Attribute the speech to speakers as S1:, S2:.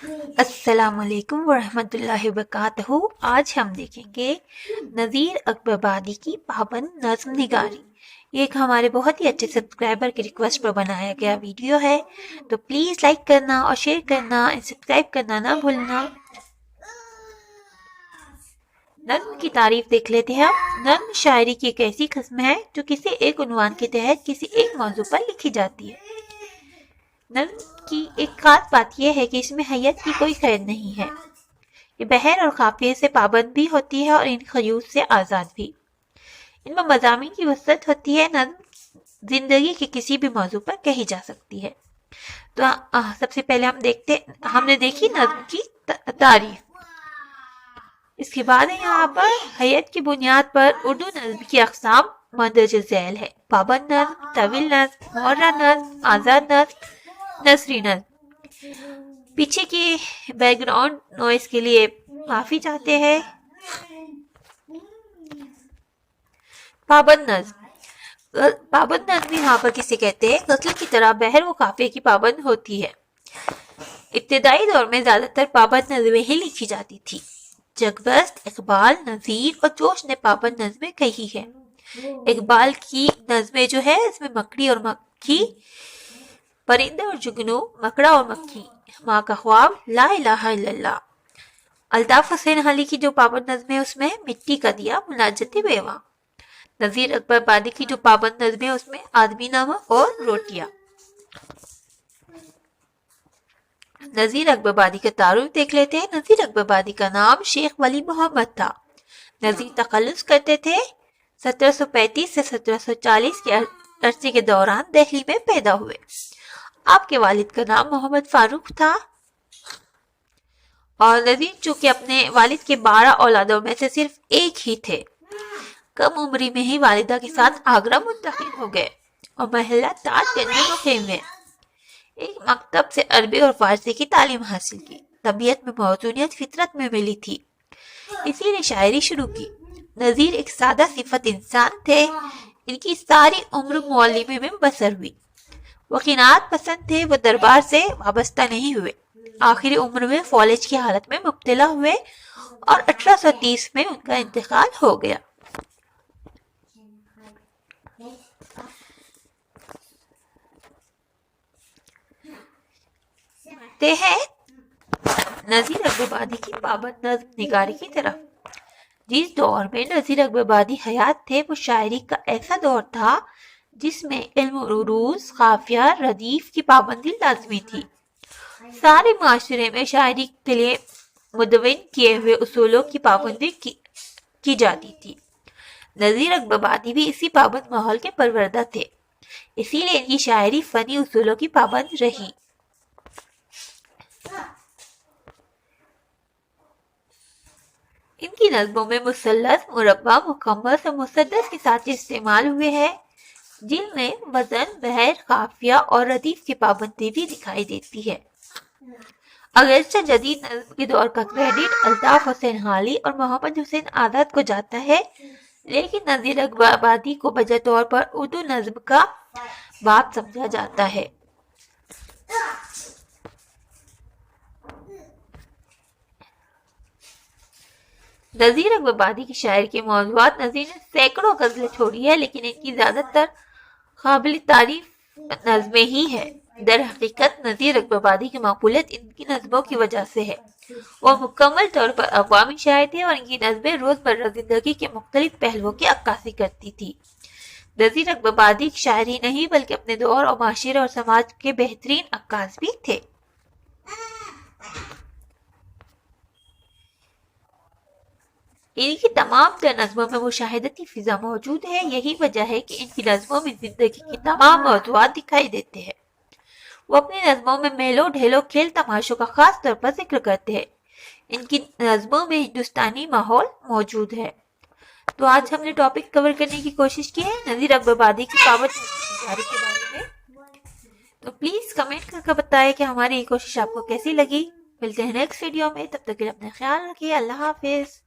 S1: السلام علیکم ورحمۃ اللہ وبرکاتہ۔ آج ہم دیکھیں گے نذیر اکبربادی کی پابند نظم نگاری۔ یہ ایک ہمارے بہت ہی اچھے سبسکرائبر کی ریکویسٹ پر بنایا گیا ویڈیو ہے، تو پلیز لائک کرنا اور شیئر کرنا، سبسکرائب کرنا نہ بھولنا۔ نظم کی تعریف دیکھ لیتے ہیں ہم۔ نظم شاعری کی ایک ایسی قسم ہے جو کسی ایک عنوان کے تحت کسی ایک موضوع پر لکھی جاتی ہے۔ نظم کی ایک خاص بات یہ ہے کہ اس میں حیت کی کوئی قید نہیں ہے۔ یہ بحر اور قافیے سے پابند بھی ہوتی ہے اور ان قیود سے آزاد بھی۔ ان میں مضامین کی وسعت ہوتی ہے۔ نظم زندگی کے کسی بھی موضوع پر کہی جا سکتی ہے۔ تو سب سے پہلے ہم نے دیکھی نظم کی تعریف۔ اس کے بعد یہاں پر حیت کی بنیاد پر اردو نظم کی اقسام مندرجہ ذیل ہے: پابند نظم، طویل نظم، محرر نظم، آزاد نظم، نثری نظم۔ پیچھے کی بیک گراؤنڈ نوائز کے لیے معافی چاہتے ہیں۔ پابند نظم، پابند نظم یہاں پر کسے کہتے ہیں؟ غزل کی طرح بحر و قافیے کی پابند ہوتی ہے۔ ابتدائی دور میں زیادہ تر پابند نظمیں ہی لکھی جاتی تھی۔ جگبست، اقبال، نذیر اور جوش نے پابند نظمیں کہی ہے۔ اقبال کی نظمیں جو ہے اس میں مکڑی اور مکھی، پرندہ اور جگنو، مکڑا اور مکھی، ماں کا خواب، لا الہ الا اللہ۔ الطاف حسین علی کی جو پابند نظمیں اس میں مٹی کا دیا، مناجات بیواں۔ نذیر اکبربادی کی جو پابند نظمیں اس میں آدمی نامہ اور روٹیاں۔ نذیر اکبربادی کا تعارف دیکھ لیتے ہیں۔ نذیر اکبربادی کا نام شیخ ولی محمد تھا۔ نذیر تخلص کرتے تھے۔ 1735 سے 1740 کے عرصے کے دوران دہلی میں پیدا ہوئے۔ آپ کے والد کا نام محمد فاروق تھا اور نذیر چونکہ اپنے والد کے 12 اولادوں میں سے صرف ایک ہی تھے، کم عمری میں ہی والدہ کے ساتھ آگرہ منتقل ہو گئے اور محلہ تاج گنج میں مقیم ہیں۔ ایک مکتب سے عربی اور فارسی کی تعلیم حاصل کی۔ طبیعت میں موزونیت فطرت میں ملی تھی، اسی لیے شاعری شروع کی۔ نذیر ایک سادہ صفت انسان تھے۔ ان کی ساری عمر معلمی میں بسر ہوئی۔ وہ قناعت پسند تھے، وہ دربار سے وابستہ نہیں ہوئے۔ آخری عمر میں فالج کی حالت میں مبتلا ہوئے اور 1830 میں ان کا انتقال ہو گیا۔ ہیں نذیر اکبربادی کی پابند نظم نگاری کی طرف۔ جس دور میں نذیر اکبربادی حیات تھے وہ شاعری کا ایسا دور تھا جس میں علم عروض، قافیہ، ردیف کی پابندی لازمی تھی۔ سارے معاشرے میں شاعری کے لیے مدون کیے ہوئے اصولوں کی پابندی کی جاتی تھی۔ نذیر اکبربادی بھی اسی پابند ماحول کے پروردہ تھے، اسی لیے ان کی شاعری فنی اصولوں کی پابند رہی۔ ان کی نظموں میں مثلث، مربع، مکمل اور مسدس کے ساتھ استعمال ہوئے ہیں، جن میں وزن، بحر، قافیہ اور ردیف کی پابندی بھی دکھائی دیتی ہے۔ اگرچہ جدید نظم کے دور کا کریڈٹ الطاف حسین علی اور محمد حسین آزاد کو جاتا ہے، لیکن نذیر اکبربادی کو بجا طور پر اردو نظم کا باپ سمجھا جاتا ہے۔ نذیر اکبربادی کی شاعری کے موضوعات۔ نذیر نے سینکڑوں غزلیں چھوڑی ہے، لیکن ان کی زیادہ تر قابل تعریف نظمیں ہی ہیں۔ در حقیقت نذیر اکبربادی کی مقبولیت ان کی نظموں کی وجہ سے ہے۔ وہ مکمل طور پر عوامی شاعر تھے اور ان کی نظمیں روزمرہ زندگی کے مختلف پہلوؤں کی عکاسی کرتی تھی۔ نذیر اکبربادی شاعری نہیں بلکہ اپنے دور اور معاشرے اور سماج کے بہترین عکاس بھی تھے۔ ان کی تمام تر نظموں میں مشاہدتی فضا موجود ہے۔ یہی وجہ ہے کہ ان کی نظموں میں زندگی کے تمام موضوعات دکھائی دیتے ہیں۔ وہ اپنی نظموں میں میلوں ڈھیلوں، کھیل تماشوں کا خاص طور پر ذکر کرتے ہیں۔ ان کی نظموں میں ہندوستانی ماحول موجود ہے۔ تو آج ہم نے ٹاپک کور کرنے کی کوشش کی ہے نذیر اکبربادی کی پابند نگاری کے بارے میں۔ تو پلیز کمنٹ کر کے بتائیں کہ ہماری یہ کوشش آپ کو کیسی لگی۔ ملتے ہیں نیکسٹ ویڈیو میں، تب تک کے لیے اپنا خیال رکھیے۔ اللہ حافظ۔